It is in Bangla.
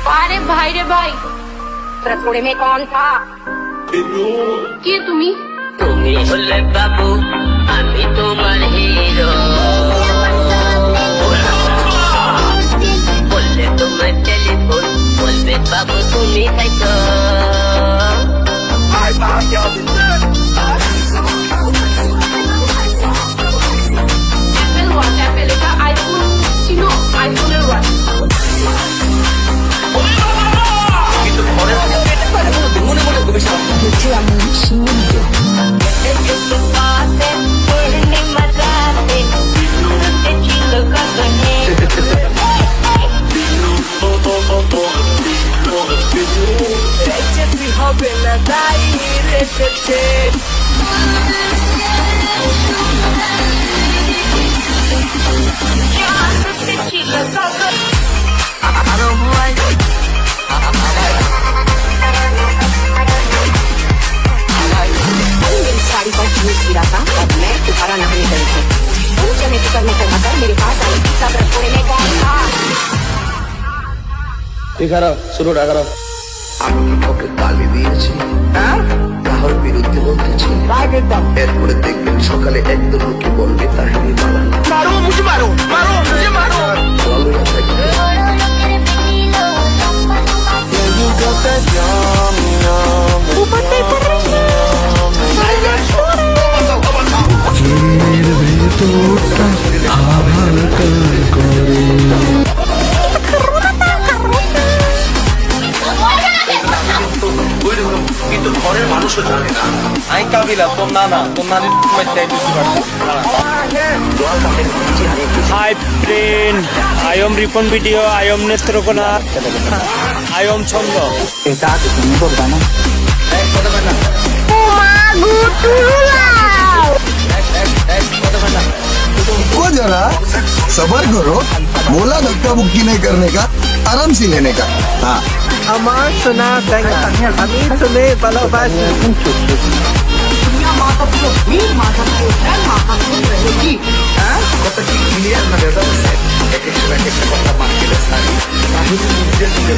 আরে ভাই রে ভাই, रसोड़े में कौन था? কে তুমি? তুমি হলে বাবু, আমি তোমার হিরো। বললে তোমার টেলিফোন, বলবে বাবু তুমি খাইছো। অ্যাপেল ওয়াচ, অ্যাপেল, এটা আইফোন ছিল, আইফোনের ওয়াচ। কিন্তু পরে মনে মনে তুমি হবে না দায়ী রেখেছে। मेरी साड़ी पर झूठ गिरा था और मैं दोबारा नहाने गई थी। तुम चने को करने को मगर मेरे पास आई। सब रसोड़े में कौन था? শুরুটা করো। আমি কি কাউকে গালি দিয়েছি? কারোর বিরুদ্ধে বলতেছি? এরপরে দেখবেন সকালে একদম লোকে বলবে তাহিনী বানানো। ভালো না থাকবে। কিন্তু ঘরের মানুষও জানে না। আমি কাবিলা, তোর নানা, তোর নানির hi friend, I'm Ripon video, I'm Netrokona, I'm ছন্দ। वो जरा सबर करो, बोला धक्का मुक्की नहीं करने का, आराम से लेने का। हाँ আমার সোনা ব্যাঙা, আমি তুমি ভালোবাসি। কথা কি ক্লিয়ার না? এক একটা কথা মার্কেটে সারি তাহিনী নিজের নিজের